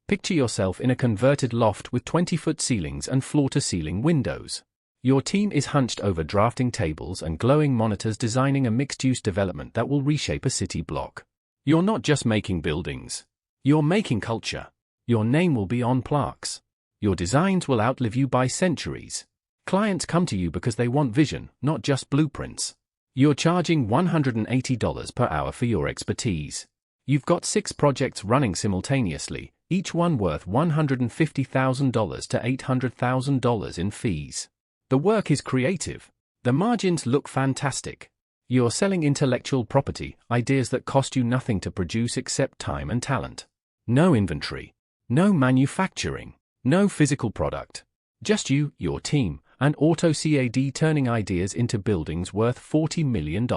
Picture yourself in a converted loft with 20-foot ceilings and floor-to-ceiling windows. Your team is hunched over drafting tables and glowing monitors designing a mixed-use development that will reshape a city block. You're not just making buildings. You're making culture. Your name will be on plaques. Your designs will outlive you by centuries. Clients come to you because they want vision, not just blueprints. You're charging $180 per hour for your expertise. You've got 6 projects running simultaneously, each one worth $150,000 to $800,000 in fees. The work is creative. The margins look fantastic. You're selling intellectual property, ideas that cost you nothing to produce except time and talent. No inventory. No manufacturing. No physical product. Just you, your team, and AutoCAD turning ideas into buildings worth $40 million.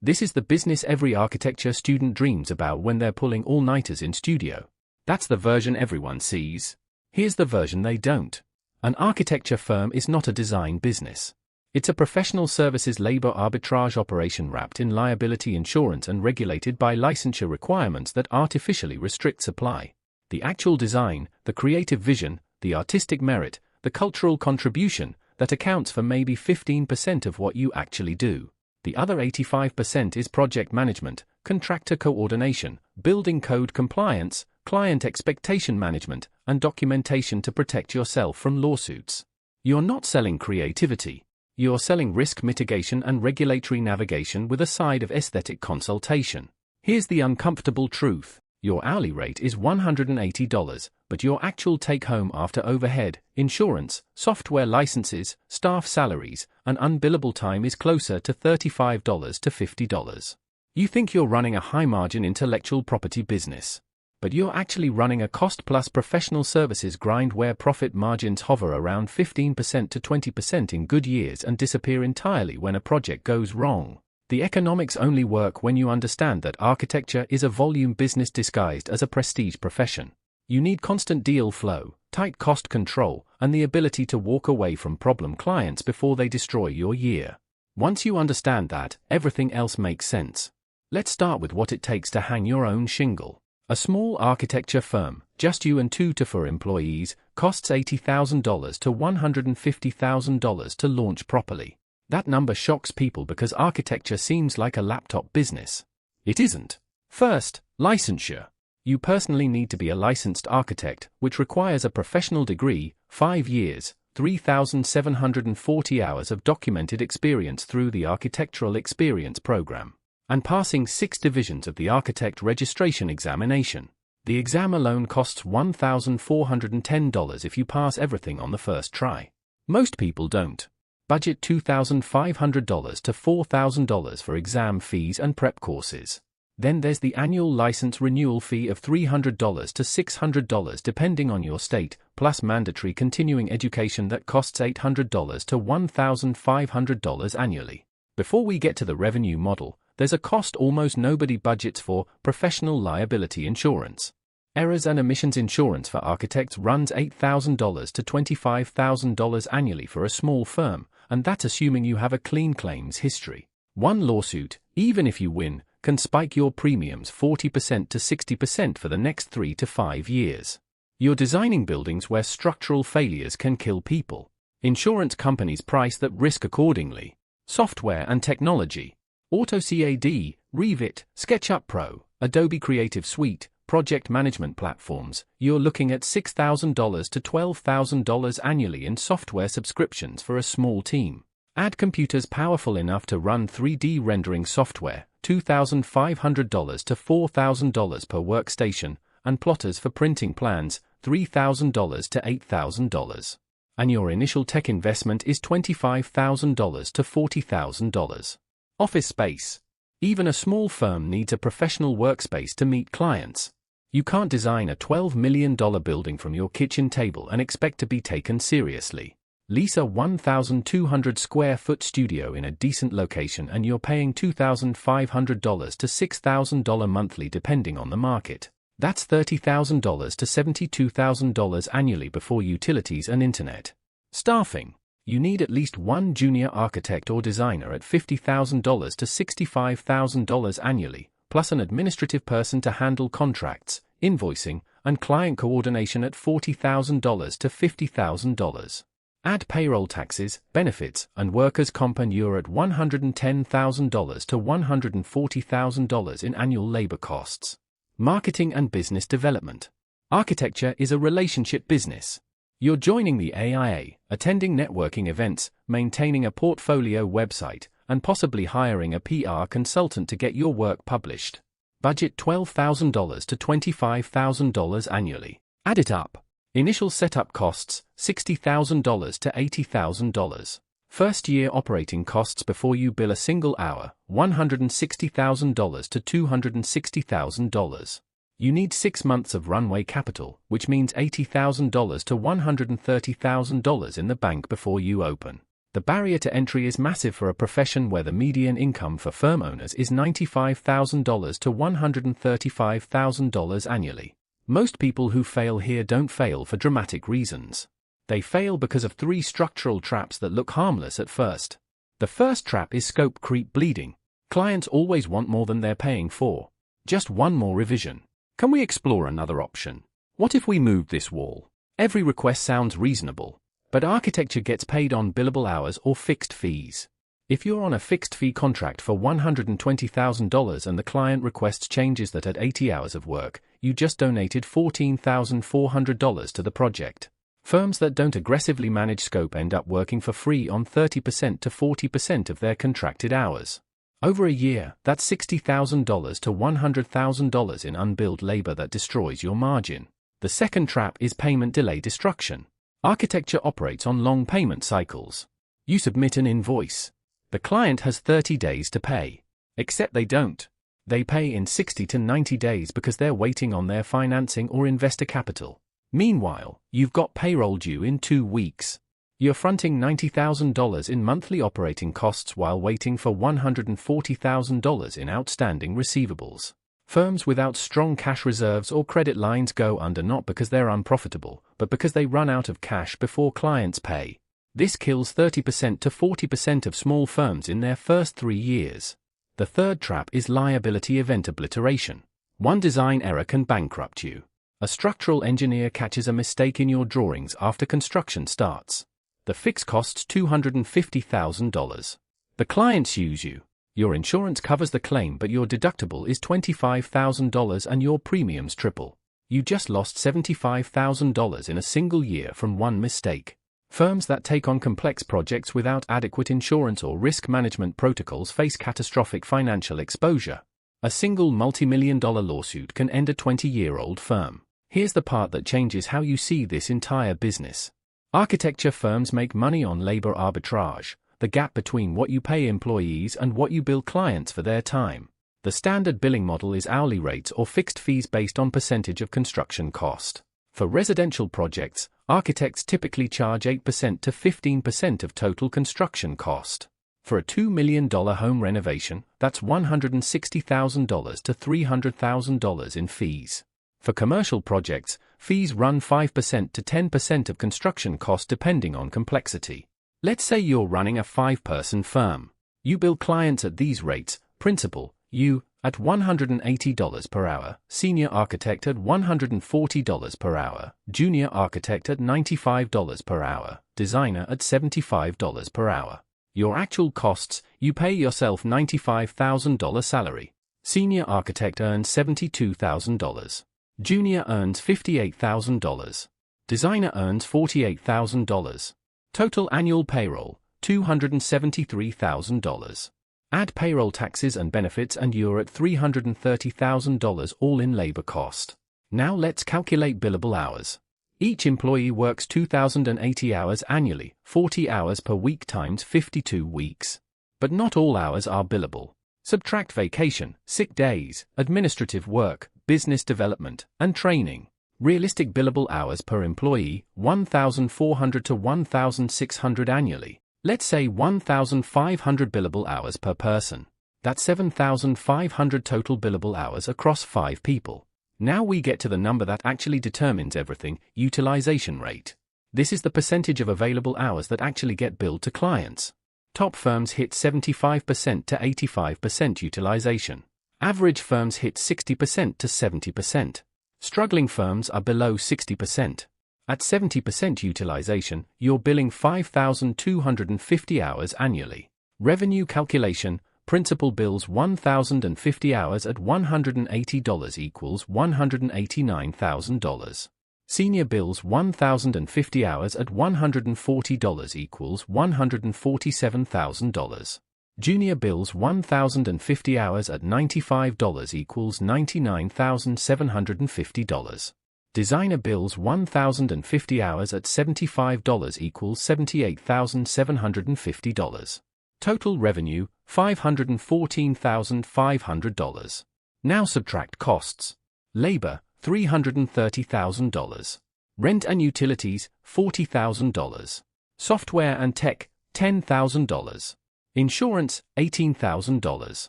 This is the business every architecture student dreams about when they're pulling all-nighters in studio. That's the version everyone sees. Here's the version they don't. An architecture firm is not a design business. It's a professional services labor arbitrage operation wrapped in liability insurance and regulated by licensure requirements that artificially restrict supply. The actual design, the creative vision, the artistic merit, the cultural contribution, that accounts for maybe 15% of what you actually do. The other 85% is project management, contractor coordination, building code compliance, client expectation management, and documentation to protect yourself from lawsuits. You're not selling creativity. You're selling risk mitigation and regulatory navigation with a side of aesthetic consultation. Here's the uncomfortable truth. Your hourly rate is $180, but your actual take-home after overhead, insurance, software licenses, staff salaries, and unbillable time is closer to $35 to $50. You think you're running a high-margin intellectual property business. But you're actually running a cost-plus professional services grind where profit margins hover around 15% to 20% in good years and disappear entirely when a project goes wrong. The economics only work when you understand that architecture is a volume business disguised as a prestige profession. You need constant deal flow, tight cost control, and the ability to walk away from problem clients before they destroy your year. Once you understand that, everything else makes sense. Let's start with what it takes to hang your own shingle. A small architecture firm, just you and 2 to 4 employees, costs $80,000 to $150,000 to launch properly. That number shocks people because architecture seems like a laptop business. It isn't. First, licensure. You personally need to be a licensed architect, which requires a professional degree, 5 years, 3,740 hours of documented experience through the Architectural Experience Program, and passing 6 divisions of the architect registration examination. The exam alone costs $1,410 if you pass everything on the first try. Most people don't. Budget $2,500 to $4,000 for exam fees and prep courses. Then there's the annual license renewal fee of $300 to $600 depending on your state, plus mandatory continuing education that costs $800 to $1,500 annually. Before we get to the revenue model, there's a cost almost nobody budgets for: professional liability insurance. Errors and omissions insurance for architects runs $8,000 to $25,000 annually for a small firm, and that's assuming you have a clean claims history. One lawsuit, even if you win, can spike your premiums 40% to 60% for the next 3 to 5 years. You're designing buildings where structural failures can kill people. Insurance companies price that risk accordingly. Software and technology. AutoCAD, Revit, SketchUp Pro, Adobe Creative Suite, project management platforms. You're looking at $6,000 to $12,000 annually in software subscriptions for a small team. Add computers powerful enough to run 3D rendering software, $2,500 to $4,000 per workstation, and plotters for printing plans, $3,000 to $8,000. And your initial tech investment is $25,000 to $40,000. Office space. Even a small firm needs a professional workspace to meet clients. You can't design a $12 million building from your kitchen table and expect to be taken seriously. Lease a 1,200 square foot studio in a decent location and you're paying $2,500 to $6,000 monthly depending on the market. That's $30,000 to $72,000 annually before utilities and internet. Staffing. You need at least one junior architect or designer at $50,000 to $65,000 annually, plus an administrative person to handle contracts, invoicing, and client coordination at $40,000 to $50,000. Add payroll taxes, benefits, and workers' comp and you're at $110,000 to $140,000 in annual labor costs. Marketing and business development. Architecture is a relationship business. You're joining the AIA, attending networking events, maintaining a portfolio website, and possibly hiring a PR consultant to get your work published. Budget $12,000 to $25,000 annually. Add it up. Initial setup costs, $60,000 to $80,000. First year operating costs before you bill a single hour, $160,000 to $260,000. You need 6 months of runway capital, which means $80,000 to $130,000 in the bank before you open. The barrier to entry is massive for a profession where the median income for firm owners is $95,000 to $135,000 annually. Most people who fail here don't fail for dramatic reasons. They fail because of 3 structural traps that look harmless at first. The first trap is scope creep bleeding. Clients always want more than they're paying for. Just one more revision. Can we explore another option? What if we moved this wall? Every request sounds reasonable, but architecture gets paid on billable hours or fixed fees. If you're on a fixed fee contract for $120,000 and the client requests changes that at 80 hours of work, you just donated $14,400 to the project. Firms that don't aggressively manage scope end up working for free on 30% to 40% of their contracted hours. Over a year, that's $60,000 to $100,000 in unbilled labor that destroys your margin. The second trap is payment delay destruction. Architecture operates on long payment cycles. You submit an invoice. The client has 30 days to pay. Except they don't. They pay in 60 to 90 days because they're waiting on their financing or investor capital. Meanwhile, you've got payroll due in 2 weeks. You're fronting $90,000 in monthly operating costs while waiting for $140,000 in outstanding receivables. Firms without strong cash reserves or credit lines go under not because they're unprofitable, but because they run out of cash before clients pay. This kills 30% to 40% of small firms in their first 3 years. The third trap is liability event obliteration. One design error can bankrupt you. A structural engineer catches a mistake in your drawings after construction starts. The fix costs $250,000. The client sues you. Your insurance covers the claim but your deductible is $25,000 and your premiums triple. You just lost $75,000 in a single year from one mistake. Firms that take on complex projects without adequate insurance or risk management protocols face catastrophic financial exposure. A single multi-million-dollar lawsuit can end a 20-year-old firm. Here's the part that changes how you see this entire business. Architecture firms make money on labor arbitrage, the gap between what you pay employees and what you bill clients for their time. The standard billing model is hourly rates or fixed fees based on percentage of construction cost. For residential projects, architects typically charge 8% to 15% of total construction cost. For a $2 million home renovation, that's $160,000 to $300,000 in fees. For commercial projects, fees run 5% to 10% of construction cost depending on complexity. Let's say you're running a 5-person firm. You bill clients at these rates: principal, you, at $180 per hour, senior architect at $140 per hour, junior architect at $95 per hour, designer at $75 per hour. Your actual costs: you pay yourself $95,000 salary. Senior architect earns $72,000. Junior earns $58,000. Designer earns $48,000. Total annual payroll, $273,000. Add payroll taxes and benefits and you're at $330,000 all in labor cost. Now let's calculate billable hours. Each employee works 2,080 hours annually, 40 hours per week times 52 weeks. But not all hours are billable. Subtract vacation, sick days, administrative work, business development, and training. Realistic billable hours per employee, 1,400 to 1,600 annually. Let's say 1,500 billable hours per person. That's 7,500 total billable hours across 5 people. Now we get to the number that actually determines everything: utilization rate. This is the percentage of available hours that actually get billed to clients. Top firms hit 75% to 85% utilization. Average firms hit 60% to 70%. Struggling firms are below 60%. At 70% utilization, you're billing 5,250 hours annually. Revenue calculation: principal bills 1,050 hours at $180 equals $189,000. Senior bills 1,050 hours at $140 equals $147,000. Junior bills 1,050 hours at $95 equals $99,750. Designer bills 1,050 hours at $75 equals $78,750. Total revenue, $514,500. Now subtract costs. Labor, $330,000. Rent and utilities, $40,000. Software and tech, $10,000. Insurance, $18,000.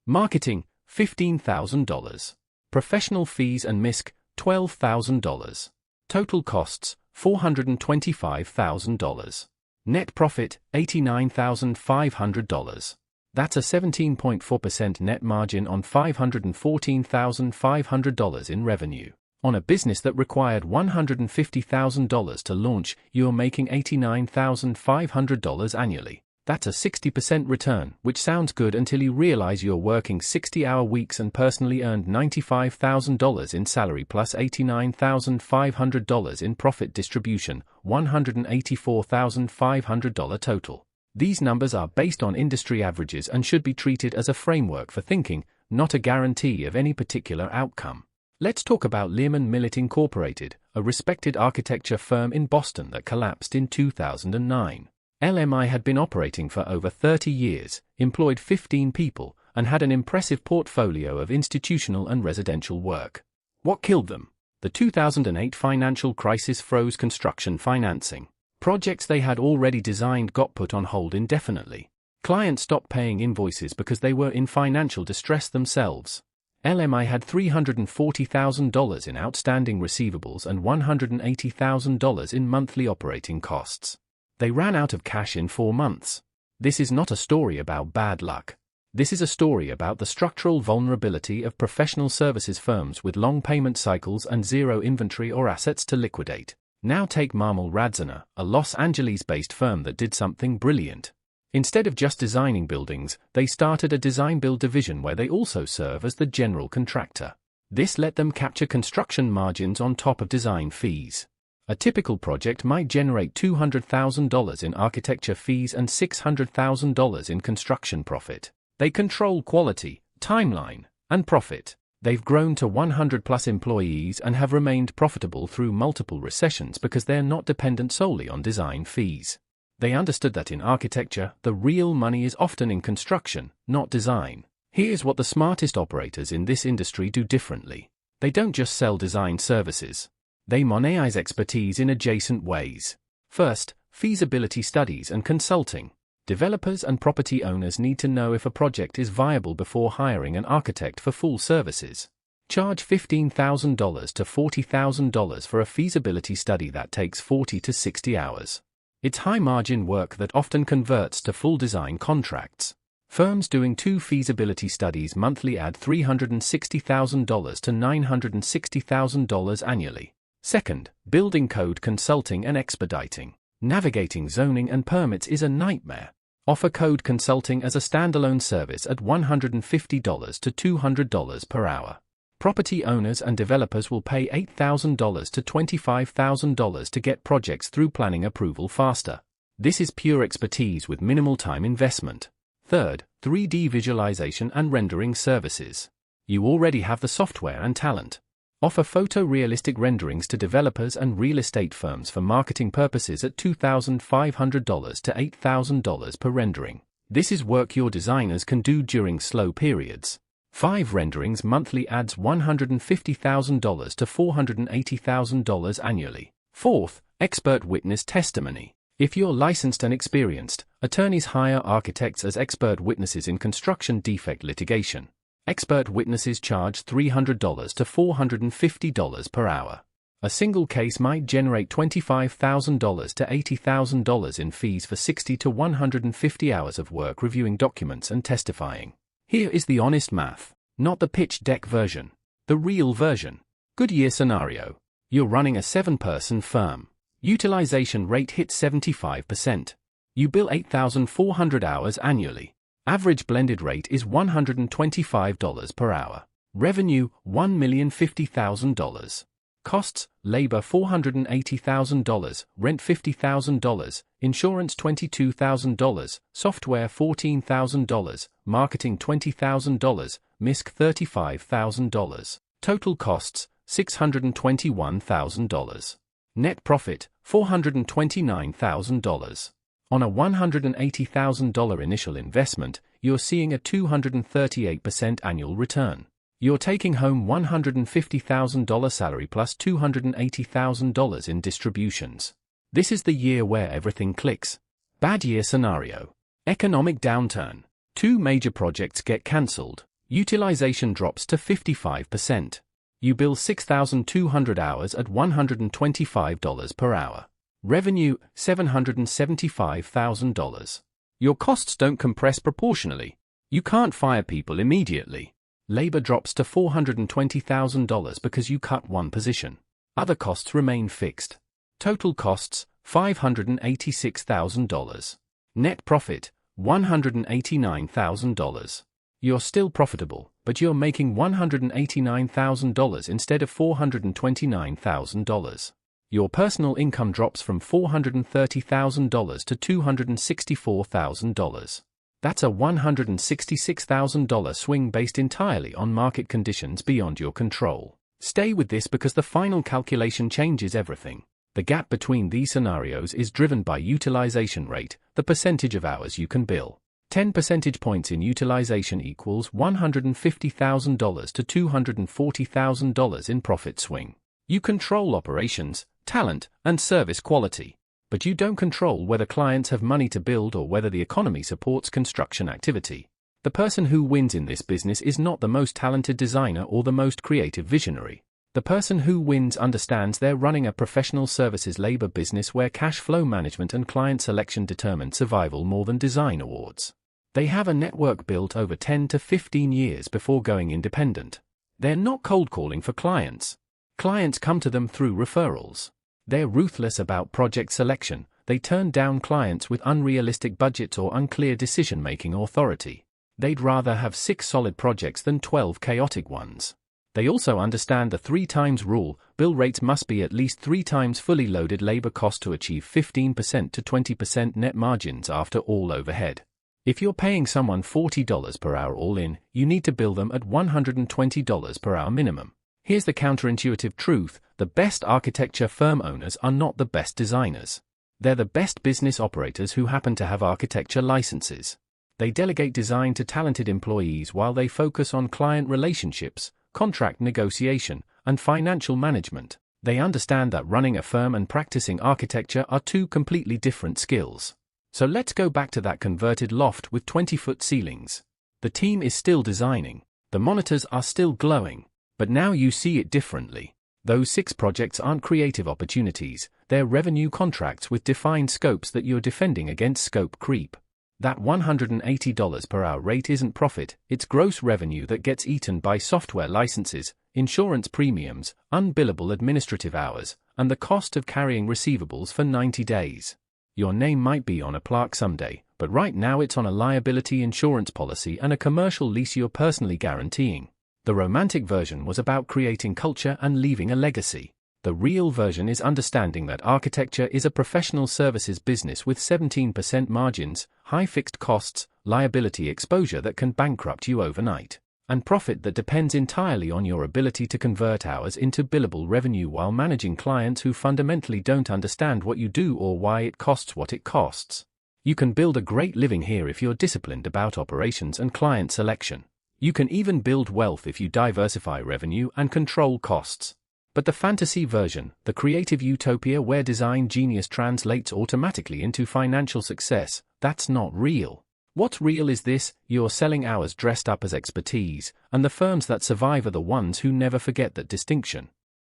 Marketing, $15,000. Professional fees and MISC, $12,000. Total costs, $425,000. Net profit, $89,500. That's a 17.4% net margin on $514,500 in revenue. On a business that required $150,000 to launch, you're making $89,500 annually. That's a 60% return, which sounds good until you realize you're working 60-hour weeks and personally earned $95,000 in salary plus $89,500 in profit distribution, $184,500 total. These numbers are based on industry averages and should be treated as a framework for thinking, not a guarantee of any particular outcome. Let's talk about Lehman Millet Inc., a respected architecture firm in Boston that collapsed in 2009. LMI had been operating for over 30 years, employed 15 people, and had an impressive portfolio of institutional and residential work. What killed them? The 2008 financial crisis froze construction financing. Projects they had already designed got put on hold indefinitely. Clients stopped paying invoices because they were in financial distress themselves. LMI had $340,000 in outstanding receivables and $180,000 in monthly operating costs. They ran out of cash in 4 months. This is not a story about bad luck. This is a story about the structural vulnerability of professional services firms with long payment cycles and zero inventory or assets to liquidate. Now take Marmol Radziner, a Los Angeles-based firm that did something brilliant. Instead of just designing buildings, they started a design-build division where they also serve as the general contractor. This let them capture construction margins on top of design fees. A typical project might generate $200,000 in architecture fees and $600,000 in construction profit. They control quality, timeline, and profit. They've grown to 100+ employees and have remained profitable through multiple recessions because they're not dependent solely on design fees. They understood that in architecture, the real money is often in construction, not design. Here's what the smartest operators in this industry do differently. They don't just sell design services. They monetize expertise in adjacent ways. First, feasibility studies and consulting. Developers and property owners need to know if a project is viable before hiring an architect for full services. Charge $15,000 to $40,000 for a feasibility study that takes 40 to 60 hours. It's high-margin work that often converts to full design contracts. Firms doing 2 feasibility studies monthly add $360,000 to $960,000 annually. Second, building code consulting and expediting. Navigating zoning and permits is a nightmare. Offer code consulting as a standalone service at $150 to $200 per hour. Property owners and developers will pay $8,000 to $25,000 to get projects through planning approval faster. This is pure expertise with minimal time investment. Third, 3D visualization and rendering services. You already have the software and talent. Offer photorealistic renderings to developers and real estate firms for marketing purposes at $2,500 to $8,000 per rendering. This is work your designers can do during slow periods. 5 renderings monthly adds $150,000 to $480,000 annually. Fourth, expert witness testimony. If you're licensed and experienced, attorneys hire architects as expert witnesses in construction defect litigation. Expert witnesses charge $300 to $450 per hour. A single case might generate $25,000 to $80,000 in fees for 60 to 150 hours of work reviewing documents and testifying. Here is the honest math, not the pitch deck version, the real version. Good year scenario. You're running a 7-person firm. Utilization rate hits 75%. You bill 8,400 hours annually. Average blended rate is $125 per hour. Revenue, $1,050,000. Costs, labor $480,000, rent $50,000, insurance $22,000, software $14,000, marketing $20,000, MISC $35,000. Total costs, $621,000. Net profit, $429,000. On a $180,000 initial investment, you're seeing a 238% annual return. You're taking home $150,000 salary plus $280,000 in distributions. This is the year where everything clicks. Bad year scenario. Economic downturn. 2 major projects get cancelled. Utilization drops to 55%. You bill 6,200 hours at $125 per hour. Revenue, $775,000. Your costs don't compress proportionally. You can't fire people immediately. Labor drops to $420,000 because you cut one position. Other costs remain fixed. Total costs, $586,000. Net profit, $189,000. You're still profitable, but you're making $189,000 instead of $429,000. Your personal income drops from $430,000 to $264,000. That's a $166,000 swing based entirely on market conditions beyond your control. Stay with this because the final calculation changes everything. The gap between these scenarios is driven by utilization rate, the percentage of hours you can bill. 10 percentage points in utilization equals $150,000 to $240,000 in profit swing. You control operations, talent, and service quality. But you don't control whether clients have money to build or whether the economy supports construction activity. The person who wins in this business is not the most talented designer or the most creative visionary. The person who wins understands they're running a professional services labor business where cash flow management and client selection determine survival more than design awards. They have a network built over 10 to 15 years before going independent. They're not cold calling for clients. Clients come to them through referrals. They're ruthless about project selection. They turn down clients with unrealistic budgets or unclear decision-making authority. They'd rather have 6 solid projects than 12 chaotic ones. They also understand the 3 times rule. Bill rates must be at least 3 times fully loaded labor cost to achieve 15% to 20% net margins after all overhead. If you're paying someone $40 per hour all in, you need to bill them at $120 per hour minimum. Here's the counterintuitive truth: the best architecture firm owners are not the best designers. They're the best business operators who happen to have architecture licenses. They delegate design to talented employees while they focus on client relationships, contract negotiation, and financial management. They understand that running a firm and practicing architecture are 2 completely different skills. So let's go back to that converted loft with 20-foot ceilings. The team is still designing. The monitors are still glowing. But now you see it differently. Those 6 projects aren't creative opportunities, they're revenue contracts with defined scopes that you're defending against scope creep. That $180 per hour rate isn't profit, it's gross revenue that gets eaten by software licenses, insurance premiums, unbillable administrative hours, and the cost of carrying receivables for 90 days. Your name might be on a plaque someday, but right now it's on a liability insurance policy and a commercial lease you're personally guaranteeing. The romantic version was about creating culture and leaving a legacy. The real version is understanding that architecture is a professional services business with 17% margins, high fixed costs, liability exposure that can bankrupt you overnight, and profit that depends entirely on your ability to convert hours into billable revenue while managing clients who fundamentally don't understand what you do or why it costs what it costs. You can build a great living here if you're disciplined about operations and client selection. You can even build wealth if you diversify revenue and control costs. But the fantasy version, the creative utopia where design genius translates automatically into financial success, that's not real. What's real is this: you're selling hours dressed up as expertise, and the firms that survive are the ones who never forget that distinction.